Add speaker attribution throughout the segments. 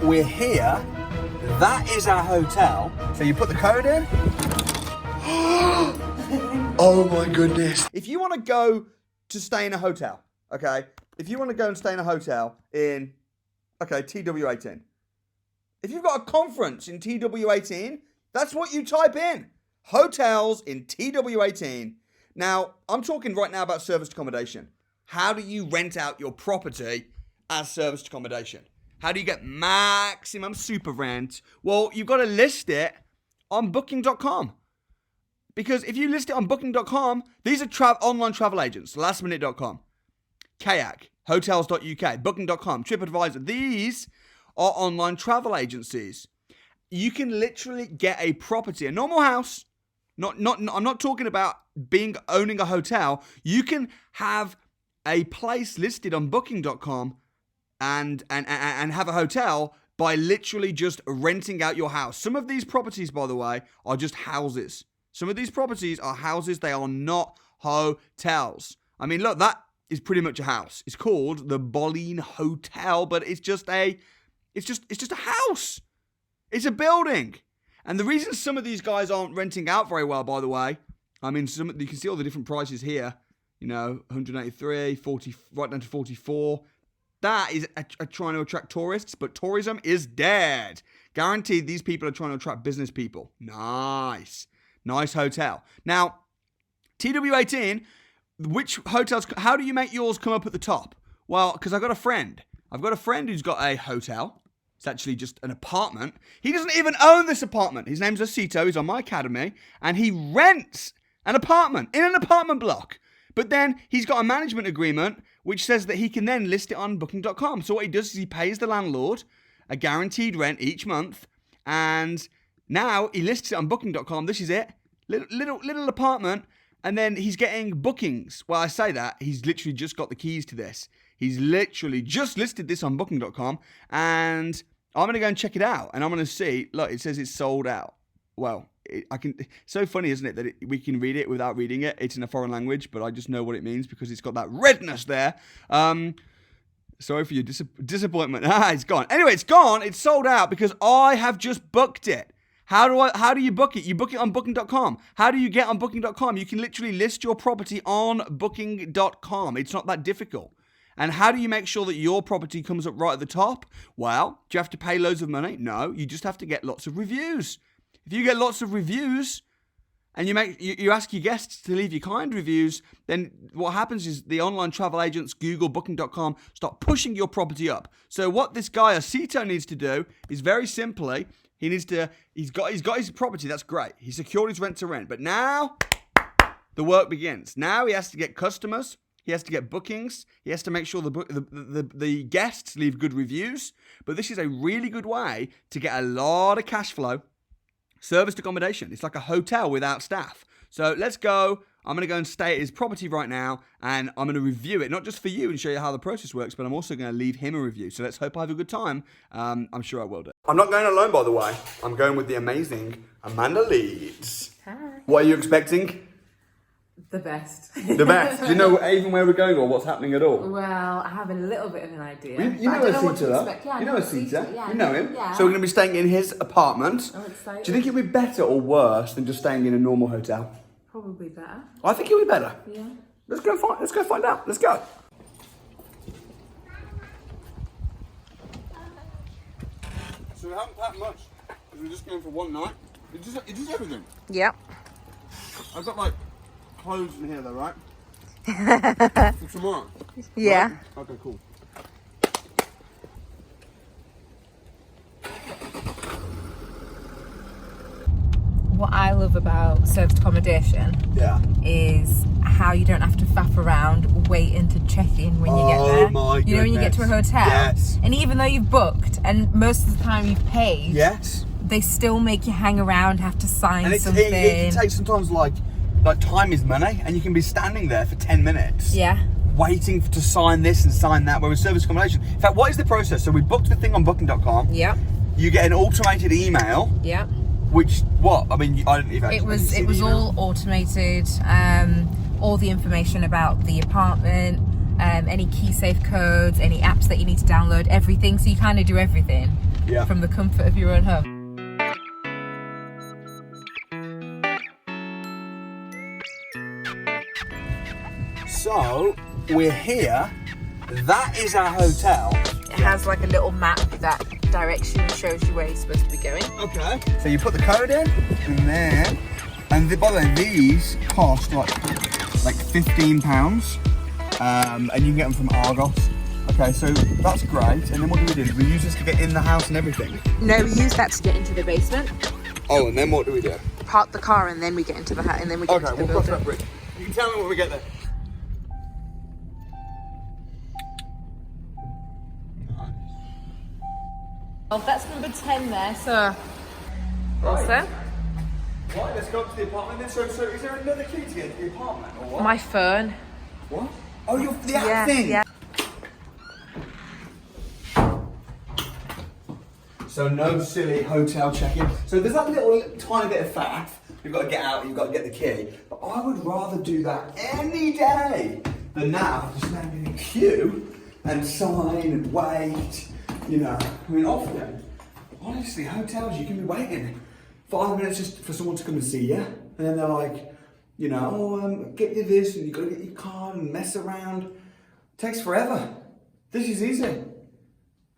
Speaker 1: we're here. That is our hotel. So you put the code in. Oh my goodness. If you want to go to stay in a hotel, okay? If you want to go and stay in a hotel in, okay, TW18. If you've got a conference in TW18, that's what you type in. Hotels in TW18. Now, I'm talking right now about serviced accommodation. How do you rent out your property as serviced accommodation? How do you get maximum super rent? Well, you've got to list it on booking.com. Because if you list it on booking.com, these are online travel agents, lastminute.com, Kayak, hotels.uk, booking.com, TripAdvisor. These are online travel agencies. You can literally get a property, a normal house. I'm not talking about owning a hotel. You can have a place listed on booking.com and have a hotel by literally just renting out your house. Some of these properties, by the way, are just houses. Some of these properties are houses. They are not hotels. I mean, look, that is pretty much a house. It's called the Boleyn Hotel, but it's just a house. It's a building. And the reason some of these guys aren't renting out very well, by the way, I mean, you can see all the different prices here. 183, 40, right down to 44. That is trying to attract tourists, but tourism is dead. Guaranteed these people are trying to attract business people. Nice hotel. Now, TW18, which hotels, how do you make yours come up at the top? Well, because I've got a friend who's got a hotel. It's actually just an apartment. He doesn't even own this apartment. His name's Osita. He's on my academy. And he rents an apartment in an apartment block. But then he's got a management agreement which says that he can then list it on booking.com. So what he does is he pays the landlord a guaranteed rent each month. And now he lists it on booking.com. This is it. Little apartment. And then he's getting bookings. Well, I say that. He's literally just got the keys to this. He's literally just listed this on booking.com. And I'm going to go and check it out. And I'm going to see. Look, it says it's sold out. Well, it's so funny, isn't it, that we can read it without reading it. It's in a foreign language, but I just know what it means because it's got that redness there. Sorry for your disappointment. It's gone. Anyway, it's gone. It's sold out because I have just booked it. How do you book it? You book it on booking.com. How do you get on booking.com? You can literally list your property on booking.com. It's not that difficult. And how do you make sure that your property comes up right at the top? Well, do you have to pay loads of money? No, you just have to get lots of reviews. If you get lots of reviews and you ask your guests to leave you kind reviews, then what happens is the online travel agents, Google, booking.com, start pushing your property up. So what this guy Osita needs to do is very simply, he's got his property, that's great. He secured his rent to rent. But now the work begins. Now he has to get customers. He has to get bookings. He has to make sure the guests leave good reviews. But this is a really good way to get a lot of cash flow. Serviced accommodation. It's like a hotel without staff. So let's go. I'm going to go and stay at his property right now, and I'm going to review it, not just for you and show you how the process works, but I'm also going to leave him a review. So let's hope I have a good time. I'm sure I will do. I'm not going alone, by the way. I'm going with the amazing Amanda Leeds.
Speaker 2: Hi.
Speaker 1: What are you expecting?
Speaker 2: The best.
Speaker 1: The best. Do you know even where we're going or what's happening at all?
Speaker 2: Well, I have a little bit of an idea.
Speaker 1: You know Osita, though.
Speaker 2: Yeah,
Speaker 1: you know Osita.
Speaker 2: Yeah,
Speaker 1: you know him.
Speaker 2: Yeah.
Speaker 1: So we're going to be staying in his apartment.
Speaker 2: I'm excited.
Speaker 1: Do you think it'll be better or worse than just staying in a normal hotel?
Speaker 2: Probably better.
Speaker 1: I think it'll be better.
Speaker 2: Yeah.
Speaker 1: Let's go find out. Let's go. So we haven't packed much because we're just going for one night. It does everything.
Speaker 2: Yep.
Speaker 1: I've got like clothes in here though, right? For tomorrow.
Speaker 2: Yeah.
Speaker 1: Right? Okay, cool.
Speaker 2: What I love about serviced accommodation is how you don't have to faff around waiting to check in when you get there.
Speaker 1: My
Speaker 2: you know, when you get to a hotel.
Speaker 1: Yes.
Speaker 2: And even though you've booked and most of the time you've paid,
Speaker 1: yes,
Speaker 2: they still make you hang around, have to sign
Speaker 1: and
Speaker 2: something.
Speaker 1: It can take sometimes like time is money, and you can be standing there for 10 minutes.
Speaker 2: Yeah.
Speaker 1: Waiting to sign this and sign that, where with service accommodation. In fact, what is the process? So we booked the thing on booking.com.
Speaker 2: Yeah.
Speaker 1: You get an automated email.
Speaker 2: Yeah.
Speaker 1: Which, what? I mean, I didn't even
Speaker 2: It was all automated. All the information about the apartment, any key safe codes, any apps that you need to download, everything. So you kind of do everything. from the comfort of your own home.
Speaker 1: So, we're here. That is our hotel.
Speaker 2: It has like a little map that directs you and shows you where you're supposed to be going.
Speaker 1: Okay. So you put the code in, and then, by the way, these cost like £15, and you can get them from Argos. Okay, so that's great. And then what do? We use this to get in the house and everything.
Speaker 2: No, we use that to get into the basement.
Speaker 1: Oh, and then what do we do?
Speaker 2: Park the car and then we get into the house and then we get into the
Speaker 1: we'll cross that
Speaker 2: building.
Speaker 1: bridge. You can tell me when we get there.
Speaker 2: Well, that's number 10 there, so... Also,
Speaker 1: Right, let's go up to the apartment then. So is there another key to get into the apartment, or what?
Speaker 2: my phone.
Speaker 1: What? Oh, the app thing!
Speaker 2: Yeah.
Speaker 1: So no silly hotel check-in. So there's that little tiny bit of faff. You've got to get out, you've got to get the key. But I would rather do that any day than now to stand in a queue and sign and wait. You know, I mean, often, honestly, hotels, you can be waiting 5 minutes just for someone to come and see you. And then they're like, you know, get you this, and you've got to get your card and mess around. It takes forever. This is easy.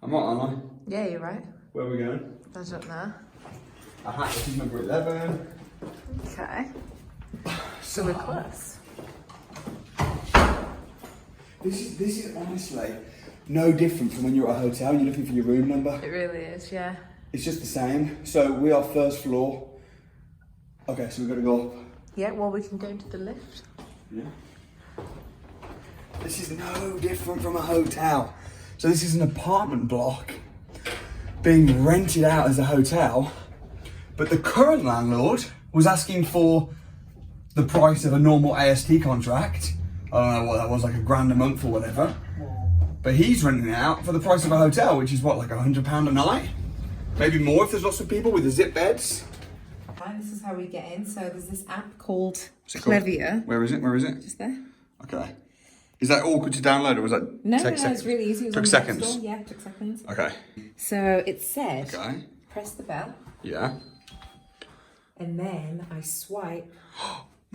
Speaker 1: I'm right, aren't I?
Speaker 2: Yeah, you're right.
Speaker 1: Where are we going?
Speaker 2: I don't know.
Speaker 1: Aha, this is number 11.
Speaker 2: Okay. So we're close.
Speaker 1: This is honestly no different from when you're at a hotel and you're looking for your room number.
Speaker 2: It really is, yeah.
Speaker 1: It's just the same. So we are first floor. Okay, so we've got to go up.
Speaker 2: Yeah, well, we can go into the lift.
Speaker 1: Yeah. This is no different from a hotel. So this is an apartment block being rented out as a hotel, but the current landlord was asking for the price of a normal AST contract. I don't know what that was, like £1,000 a month or whatever. But he's renting it out for the price of a hotel, which is what, like £100 a night? Maybe more if there's lots of people with the zip beds.
Speaker 2: And this is how we get in. So there's this app called
Speaker 1: What's it called?
Speaker 2: Clevier.
Speaker 1: Where is it? Where is it?
Speaker 2: Just there.
Speaker 1: Okay. Is that awkward to download, or was that
Speaker 2: No,
Speaker 1: take
Speaker 2: it's
Speaker 1: seconds?
Speaker 2: really easy. It was
Speaker 1: Took
Speaker 2: on the App
Speaker 1: seconds.
Speaker 2: Store. Yeah, it took seconds.
Speaker 1: Okay.
Speaker 2: So it said,
Speaker 1: Okay.
Speaker 2: press the bell,
Speaker 1: Yeah.
Speaker 2: and then I swipe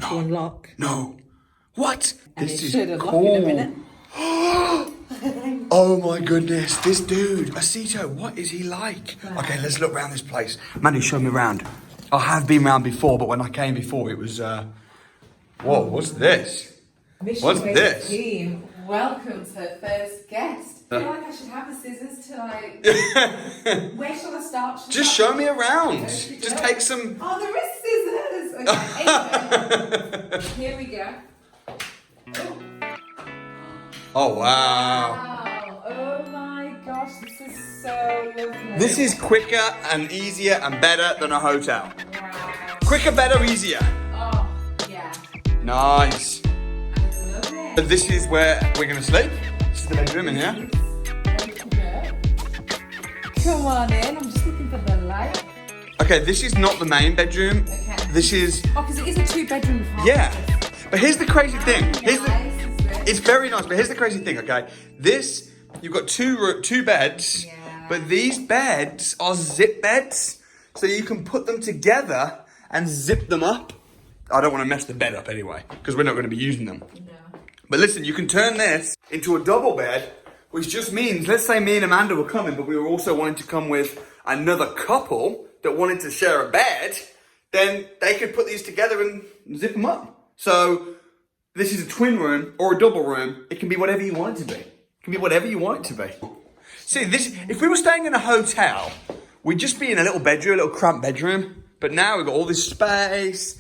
Speaker 2: to unlock.
Speaker 1: No. What?
Speaker 2: And
Speaker 1: This
Speaker 2: it
Speaker 1: is
Speaker 2: should unlock
Speaker 1: cool.
Speaker 2: in a minute.
Speaker 1: Oh my goodness, this dude, Osita, what is he like? Okay, let's look around this place. Mandy, show me around. I have been around before, but when I came before, it was, whoa, what's this? What's this?
Speaker 2: Team, welcome to her first guest. I feel like I should have the scissors to like. Where shall I start?
Speaker 1: Just show me around. Just take some.
Speaker 2: Oh, there is scissors. Okay, anyway. Here we go.
Speaker 1: Oh, wow.
Speaker 2: Wow. Oh my gosh, this is so lovely.
Speaker 1: This is quicker and easier and better than a hotel.
Speaker 2: Wow.
Speaker 1: Quicker, better, easier.
Speaker 2: Oh, yeah.
Speaker 1: Nice.
Speaker 2: I love it.
Speaker 1: So this is where we're going to sleep. This is the bedroom in here.
Speaker 2: Come on in, I'm just looking for the light.
Speaker 1: Okay, this is not the main bedroom.
Speaker 2: Okay.
Speaker 1: This is,
Speaker 2: Oh, because it is a 2-bedroom apartment.
Speaker 1: yeah. But here's the crazy thing. Here's the,
Speaker 2: Nice, is it?
Speaker 1: it's very nice, but here's the crazy thing, okay? This, you've got two beds,
Speaker 2: Yeah.
Speaker 1: but these beds are zip beds, so you can put them together and zip them up. I don't want to mess the bed up anyway, because we're not going to be using them.
Speaker 2: No.
Speaker 1: But listen, you can turn this into a double bed, which just means, let's say me and Amanda were coming, but we were also wanting to come with another couple that wanted to share a bed, then they could put these together and zip them up. So this is a twin room or a double room. It can be whatever you want it to be. It can be whatever you want it to be. See, this, if we were staying in a hotel, we'd just be in a little bedroom, a little cramped bedroom. But now we've got all this space.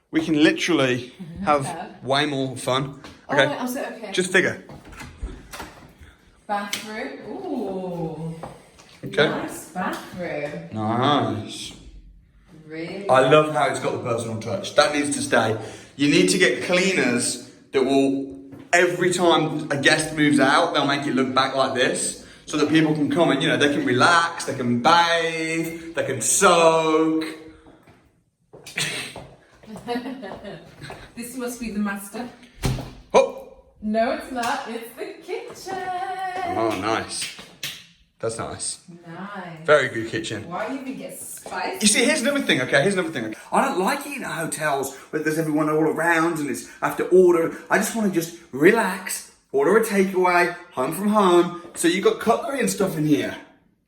Speaker 1: We can literally have way more fun. Okay,
Speaker 2: Okay.
Speaker 1: just figure.
Speaker 2: Bathroom. Ooh.
Speaker 1: Okay.
Speaker 2: Nice bathroom.
Speaker 1: Nice.
Speaker 2: Really.
Speaker 1: I love how it's got the personal touch. That needs to stay. You need to get cleaners that will, every time a guest moves out, they'll make it look back like this, so that people can come and, you know, they can relax, they can bathe, they can soak.
Speaker 2: This must be the master.
Speaker 1: Oh,
Speaker 2: No, it's not. It's the kitchen.
Speaker 1: oh, nice. That's nice.
Speaker 2: Nice.
Speaker 1: Very good kitchen.
Speaker 2: Why you even get spicy?
Speaker 1: You see, here's another thing, okay? Here's another thing. I don't like eating at hotels where there's everyone all around and I have to order. I just want to just relax, order a takeaway, home from home. So you've got cutlery and stuff in here,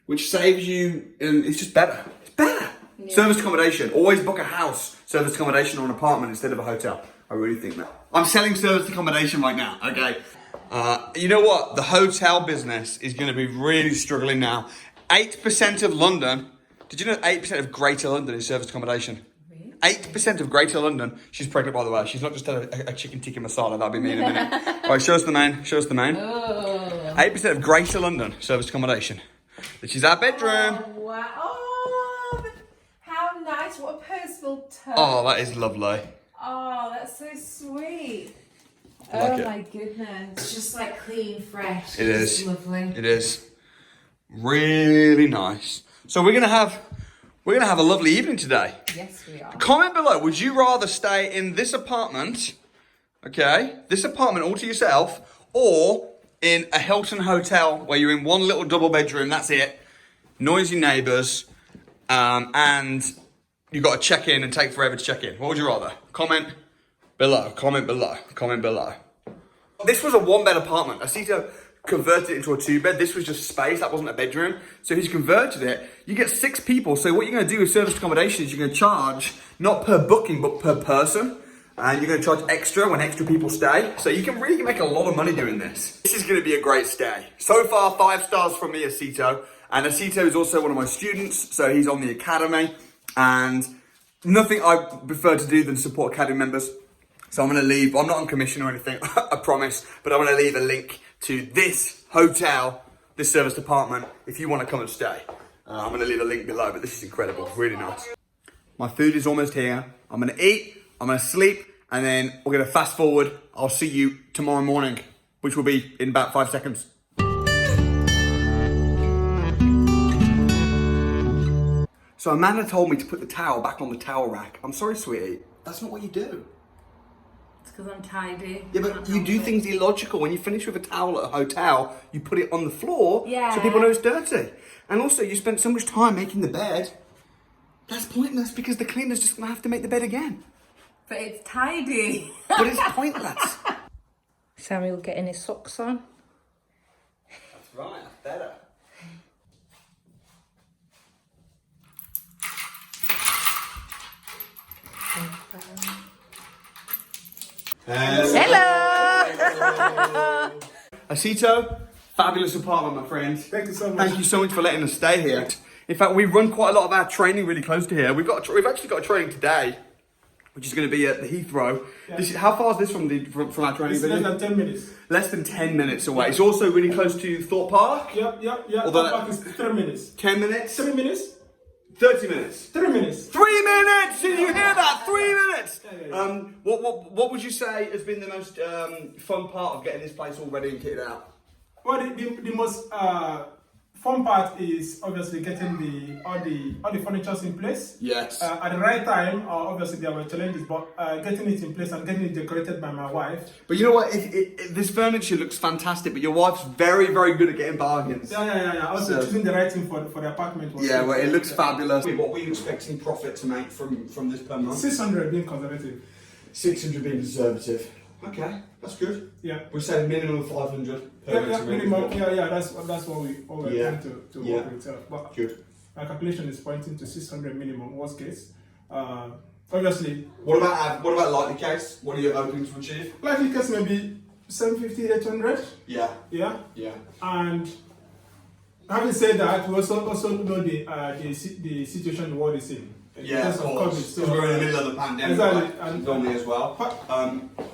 Speaker 1: which saves you, and it's just better. It's better. Yeah. Service accommodation. Always book a house, service accommodation or an apartment instead of a hotel. I really think that. I'm selling service accommodation right now, okay? You know what? The hotel business is going to be really struggling now. 8% of London, did you know 8% of Greater London is service accommodation? Really? 8% of Greater London. She's pregnant, by the way. She's not just a chicken tikka masala. That'll be me in a minute. All right, show us the main. Show us the main. Oh. 8% of Greater London service accommodation. This is our bedroom.
Speaker 2: Oh, wow. Oh, how nice. What a personal touch.
Speaker 1: Oh, that is lovely.
Speaker 2: Oh, that's so sweet.
Speaker 1: Like
Speaker 2: my goodness. It's just like clean, fresh.
Speaker 1: It is.
Speaker 2: It's lovely.
Speaker 1: It is. Really nice. So we're gonna have a lovely evening today.
Speaker 2: Yes, we are.
Speaker 1: Comment below, would you rather stay in this apartment, okay, this apartment all to yourself, or in a Hilton hotel where you're in one little double bedroom, that's it, noisy neighbours, and you've got to check in and take forever to check in? What would you rather? Comment below, comment below, comment below. This was a 1-bed apartment. Osita converted it into a 2-bed. This was just space. That wasn't a bedroom. So he's converted it. You get 6 people. So what you're going to do with service accommodation is you're going to charge not per booking, but per person. And you're going to charge extra when extra people stay. So you can really make a lot of money doing this. This is going to be a great stay. So far, 5 stars from me, Osito. And Osito is also one of my students. So he's on the academy. And nothing I prefer to do than support academy members. So I'm going to leave, I'm not on commission or anything, I promise, but I'm going to leave a link to this hotel, this service department, if you want to come and stay. I'm going to leave a link below, but this is incredible, really nice. My food is almost here. I'm going to eat, I'm going to sleep, and then we're going to fast forward. I'll see you tomorrow morning, which will be in about 5 seconds. So Amanda told me to put the towel back on the towel rack. I'm sorry, sweetie, that's not what you do.
Speaker 2: Because I'm tidy.
Speaker 1: Yeah, but you do things illogical. When you finish with a towel at a hotel, you put it on the floor
Speaker 2: so
Speaker 1: people know it's dirty. And also, you spent so much time making the bed. That's pointless because the cleaner's just going to have to make the bed again.
Speaker 2: But it's tidy.
Speaker 1: But it's pointless.
Speaker 2: Samuel getting his socks on.
Speaker 1: That's right, that's better.
Speaker 2: Hello.
Speaker 1: Osito, fabulous apartment, my friend.
Speaker 3: Thank you so much.
Speaker 1: Thank you so much for letting us stay here. In fact, we run quite a lot of our training really close to here. We've actually got a training today, which is going to be at the Heathrow.
Speaker 3: Yeah.
Speaker 1: How far is this from our training?
Speaker 3: It's less than 10 minutes.
Speaker 1: Less than 10 minutes away. It's also really close to Thorpe Park.
Speaker 3: Yep.
Speaker 1: Although
Speaker 3: Thorpe Park is 3 minutes.
Speaker 1: 10 minutes?
Speaker 3: 3 minutes?
Speaker 1: 30 minutes.
Speaker 3: 3 minutes.
Speaker 1: 3 minutes! Did you hear that? 3 minutes!
Speaker 3: Yeah.
Speaker 1: What would you say has been the most fun part of getting this place all ready and kitted out?
Speaker 3: Well, the most fun part is obviously getting all the furnitures in place.
Speaker 1: Yes.
Speaker 3: At the right time, obviously there were challenges, but getting it in place and getting it decorated by my wife.
Speaker 1: But you know what? This furniture looks fantastic, but your wife's very, very good at getting bargains.
Speaker 3: Yeah. Also choosing the right thing for the apartment.
Speaker 1: Yeah, well, it looks fabulous. What were you expecting profit to make from this per month?
Speaker 3: 600 being conservative.
Speaker 1: 600 being conservative. Okay, that's good.
Speaker 3: Yeah.
Speaker 1: We say minimum of 500.
Speaker 3: Minimum. Yeah. That's what we're trying to work with. But
Speaker 1: good.
Speaker 3: My calculation is pointing to 600 minimum, worst case. Obviously.
Speaker 1: What about likely case? What are you hoping to achieve?
Speaker 3: Likely case maybe 750, 800.
Speaker 1: Yeah.
Speaker 3: Yeah. And having said that, we also know the situation the world is in.
Speaker 1: Yeah, of course. Because we're in the middle of the pandemic,
Speaker 3: exactly.
Speaker 1: Right? Normally as well.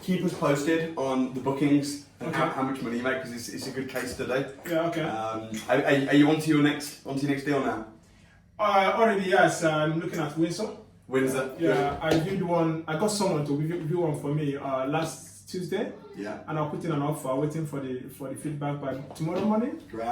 Speaker 1: Keep us posted on the bookings and how much money you make, because it's a good case study.
Speaker 3: Yeah, okay.
Speaker 1: Are you onto your next deal now?
Speaker 3: Already, yes. I'm looking at Windsor.
Speaker 1: Windsor.
Speaker 3: Yeah, I viewed one. I got someone to view one for me last Tuesday.
Speaker 1: Yeah.
Speaker 3: And I'll put in an offer, waiting for the feedback by tomorrow morning.
Speaker 1: Great.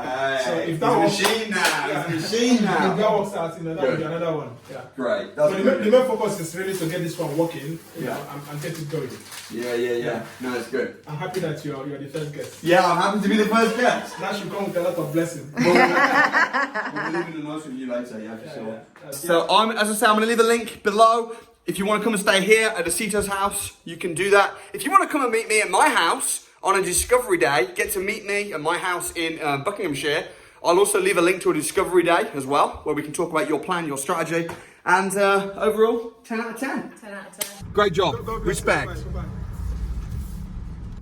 Speaker 3: So if that works,
Speaker 1: machine now. It's a machine now.
Speaker 3: If that works out, that will be another one. Yeah.
Speaker 1: Great.
Speaker 3: So the main focus is really to get this one working, and get it going.
Speaker 1: Yeah. No, it's good.
Speaker 3: I'm happy that you're the first guest.
Speaker 1: Yeah, I'm happy to be the first guest.
Speaker 3: That should come with a lot of blessing.
Speaker 1: We'll leave a note with you later, yeah, for sure. So as I say, I'm going to leave a link below. If you want to come and stay here at Osita's house, you can do that. If you want to come and meet me at my house on a discovery day, get to meet me at my house in Buckinghamshire. I'll also leave a link to a discovery day as well, where we can talk about your plan, your strategy, and overall, 10 out of 10.
Speaker 2: 10 out of 10.
Speaker 1: Great job. Respect.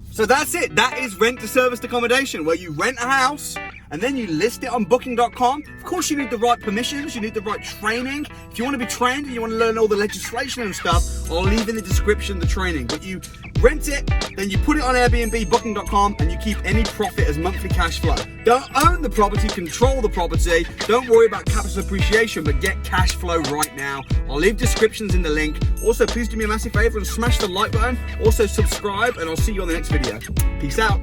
Speaker 1: So that's it. That is rent to serviced accommodation, where you rent a house and then you list it on booking.com. Of course, you need the right permissions, you need the right training. If you want to be trained and you want to learn all the legislation and stuff, I'll leave in the description the training. But you rent it, then you put it on Airbnb, booking.com, and you keep any profit as monthly cash flow. Don't own the property, control the property. Don't worry about capital appreciation, but get cash flow right now. I'll leave descriptions in the link. Also, please do me a massive favor and smash the like button. Also, subscribe, and I'll see you on the next video. Peace out.